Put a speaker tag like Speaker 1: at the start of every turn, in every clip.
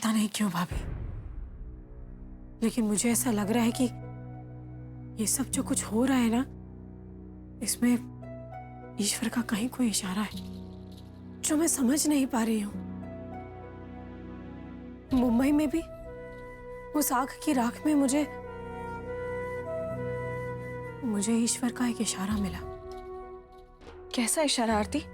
Speaker 1: पता नहीं क्यों भाभी, लेकिन मुझे ऐसा लग रहा है कि ये सब जो कुछ हो रहा है ना, इसमें ईश्वर का कहीं कोई इशारा है जो मैं समझ नहीं पा रही हूँ। मुंबई में भी उस आग की राख में मुझे ईश्वर का एक इशारा मिला।
Speaker 2: कैसा इशारा आरती?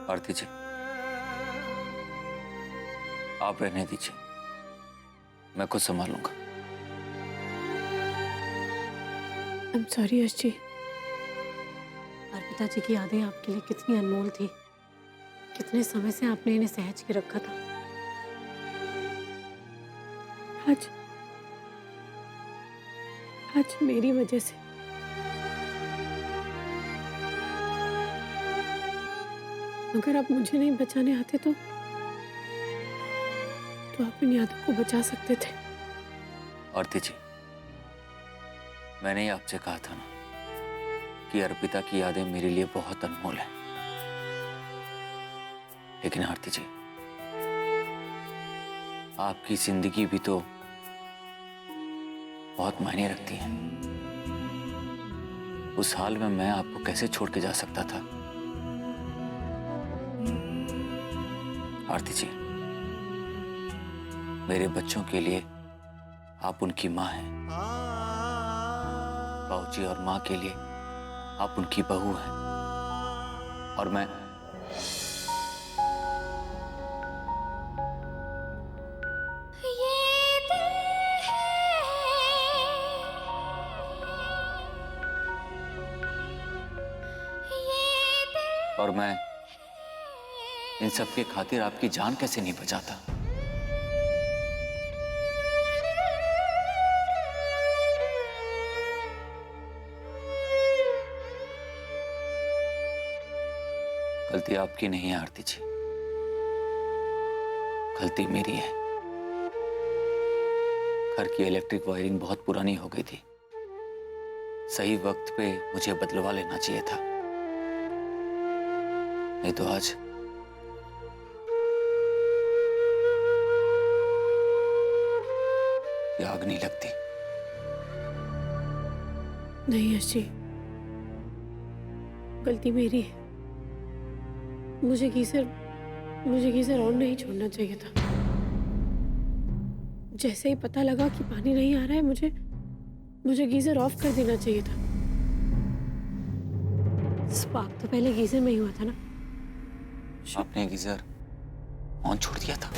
Speaker 3: आरती जी, आप रहने दीजिए, मैं खुद संभालूंगा।
Speaker 1: I'm sorry Yash ji. अर्पिता जी की यादें आपके लिए कितनी अनमोल थी, कितने समय से आपने इन्हें सहज के रखा था। आज मेरी वजह से अगर आप मुझे नहीं बचाने आते तो आप इन यादों को बचा सकते थे।
Speaker 3: आरती जी, मैंने ही आपसे कहा था ना कि अर्पिता की यादें मेरे लिए बहुत अनमोल हैं। लेकिन आरती जी, आपकी जिंदगी भी तो बहुत मायने रखती है। उस हाल में मैं आपको कैसे छोड़ के जा सकता था? आरती जी, मेरे बच्चों के लिए आप उनकी मां हैं। बाबूजी और मां के लिए आप उनकी बहू हैं। और मैं इन सब के खातिर आपकी जान कैसे नहीं बचाता? गलती आपकी नहीं है आरती जी, गलती मेरी है। घर की इलेक्ट्रिक वायरिंग बहुत पुरानी हो गई थी। सही वक्त पे मुझे बदलवा लेना चाहिए था, नहीं तो आज ये आग नहीं लगती।
Speaker 1: नहीं यश जी, गलती मेरी है। मुझे गीजर ऑन नहीं छोड़ना चाहिए था। जैसे ही पता लगा कि पानी नहीं आ रहा है, मुझे गीजर ऑफ कर देना चाहिए था। स्पार्क तो पहले गीजर में ही हुआ था ना।
Speaker 3: आपने गीजर ऑन छोड़ दिया था।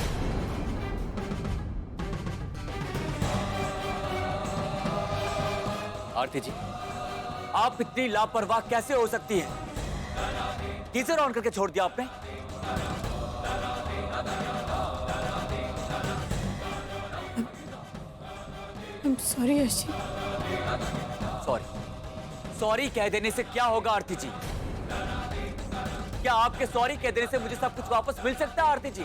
Speaker 4: आरती जी, आप इतनी लापरवाह कैसे हो सकती हैं? गीजर ऑन करके छोड़ दिया आपने?
Speaker 1: I'm sorry Yash ji.
Speaker 4: Sorry कह देने से क्या होगा आरती जी? क्या आपके सॉरी कह देने से मुझे सब कुछ वापस मिल सकता है आरती जी?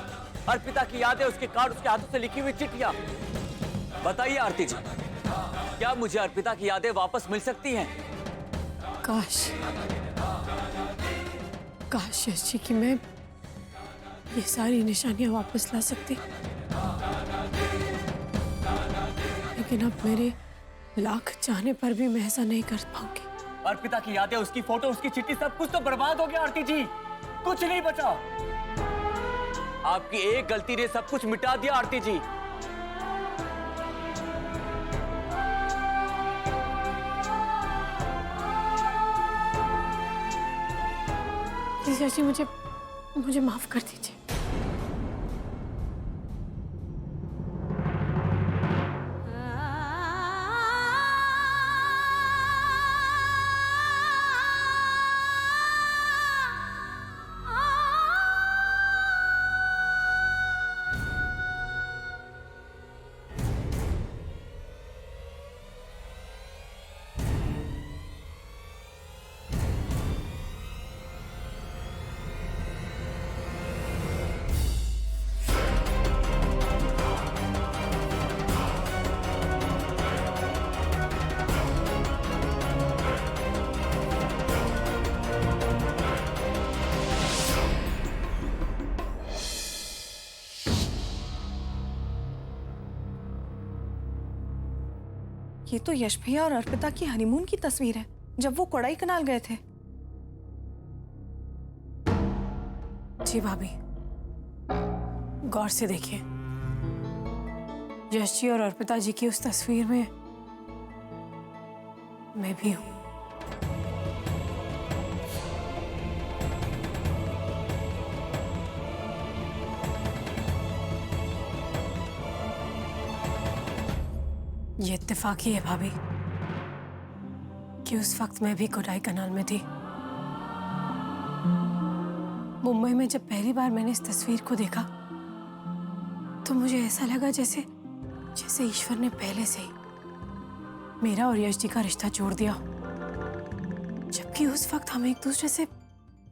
Speaker 4: अर्पिता की यादें, उसके कार्ड, उसके हाथों से लिखी हुई चिट्ठियां। बताइए आरती जी, क्या मुझे अर्पिता की यादें वापस मिल सकती हैं?
Speaker 1: काश यश जी कि मैं ये सारी निशानियां वापस ला सकती, लेकिन अब मेरे लाख चाहने पर भी मैं ऐसा नहीं कर पाऊंगी।
Speaker 4: अर्पिता की यादें, उसकी फोटो, उसकी चिट्ठी, सब कुछ तो बर्बाद हो गया आरती जी। कुछ नहीं बचा। आपकी एक गलती ने सब कुछ मिटा दिया आरती जी।
Speaker 1: प्लीज यश जी, मुझे माफ कर दीजिए।
Speaker 2: ये तो यश भैया और अर्पिता की हनीमून की तस्वीर है, जब वो कोडाई कनाल गए थे।
Speaker 1: जी भाभी, गौर से देखिए, यश जी और अर्पिता जी की उस तस्वीर में मैं भी हूं। ये इत्तेफाक ही है भाभी कि उस वक्त मैं भी कोडाई कनाल में थी। मुंबई में जब पहली बार मैंने इस तस्वीर को देखा तो मुझे ऐसा लगा जैसे ईश्वर ने पहले से ही मेरा और यश जी का रिश्ता जोड़ दिया, जबकि उस वक्त हम एक दूसरे से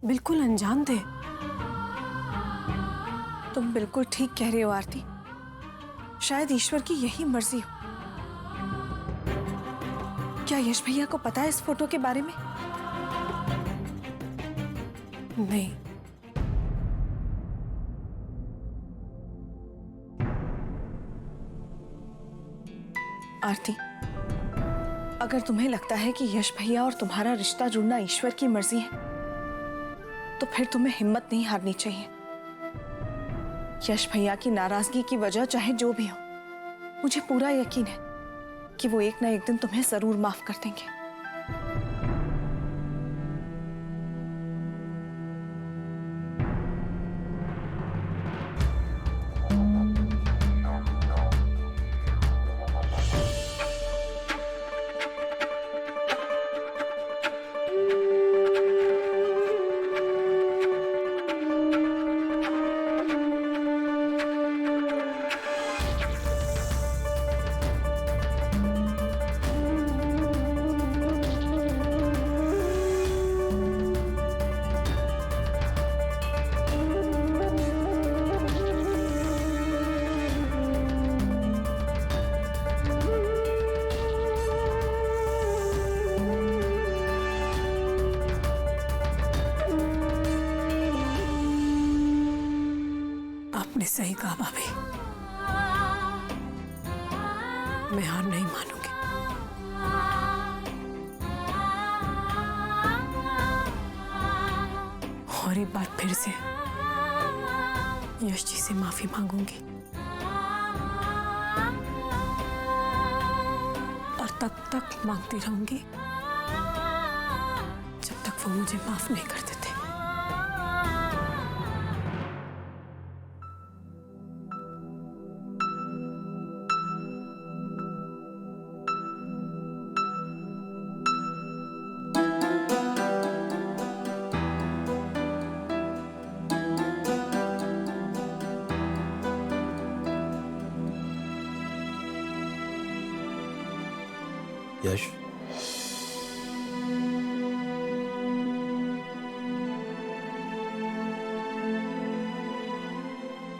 Speaker 1: बिल्कुल अनजान थे।
Speaker 2: तुम बिल्कुल ठीक कह रहे हो आरती, शायद ईश्वर की यही मर्जी हो। क्या यश भैया को पता है इस फोटो के बारे में?
Speaker 1: नहीं,
Speaker 2: आरती, अगर तुम्हें लगता है कि यश भैया और तुम्हारा रिश्ता जुड़ना ईश्वर की मर्जी है, तो फिर तुम्हें हिम्मत नहीं हारनी चाहिए। यश भैया की नाराजगी की वजह चाहे जो भी हो, मुझे पूरा यकीन है कि वो एक ना एक दिन तुम्हें जरूर माफ कर देंगे।
Speaker 1: आपने सही कहा भाभी, मैं हार नहीं मानूंगी। और एक बार फिर से यश जी से माफी मांगूंगी, और तब तक मांगती रहूंगी जब तक वो मुझे माफ नहीं कर देते।
Speaker 5: यश,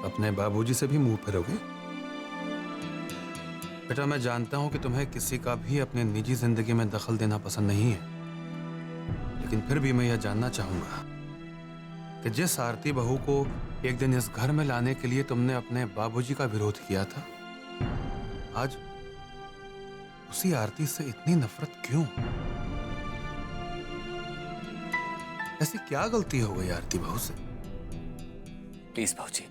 Speaker 5: अपने बाबूजी से भी मुंह फिरोगे? बेटा, मैं जानता हूं कि तुम्हें किसी का भी अपने निजी जिंदगी में दखल देना पसंद नहीं है, लेकिन फिर भी मैं यह जानना चाहूंगा कि जिस आरती बहू को एक दिन इस घर में लाने के लिए तुमने अपने बाबूजी का विरोध किया था, आज उसी आरती से इतनी नफरत क्यों? ऐसी क्या गलती हो गई आरती बहू से?
Speaker 4: प्लीज भाऊजी,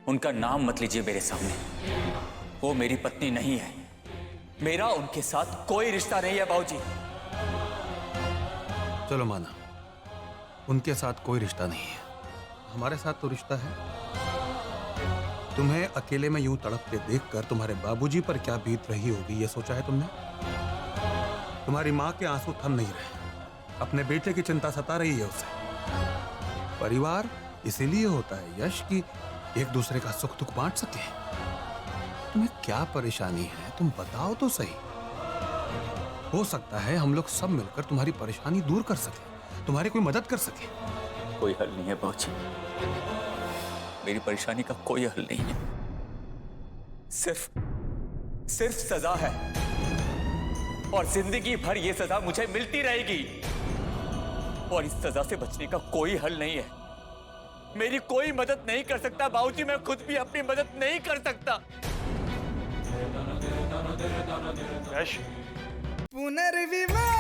Speaker 4: उनका नाम मत लीजिए मेरे सामने। वो मेरी पत्नी नहीं है, मेरा उनके साथ कोई रिश्ता नहीं है भाऊजी।
Speaker 5: चलो माना, उनके साथ कोई रिश्ता नहीं है। हमारे साथ तो रिश्ता है। तुम्हें अकेले में यूं तड़पते देखकर तुम्हारे बाबूजी पर क्या बीत रही होगी, ये सोचा है तुमने? तुम्हारी माँ के आंसू थम नहीं रहे, अपने बेटे की चिंता सता रही है उसे। परिवार इसीलिए होता है यश, कि एक दूसरे का सुख दुख बांट सके। तुम्हें क्या परेशानी है, तुम बताओ तो सही। हो सकता है हम लोग सब मिलकर तुम्हारी परेशानी दूर कर सके, तुम्हारी कोई मदद कर सके।
Speaker 4: कोई हल नहीं है बाबूजी, मेरी परेशानी का कोई हल नहीं है। सिर्फ सजा है, और जिंदगी भर ये सजा मुझे मिलती रहेगी। और इस सजा से बचने का कोई हल नहीं है। मेरी कोई मदद नहीं कर सकता बाबूजी, मैं खुद भी अपनी मदद नहीं कर सकता।
Speaker 5: यश,
Speaker 6: पुनर्विवाह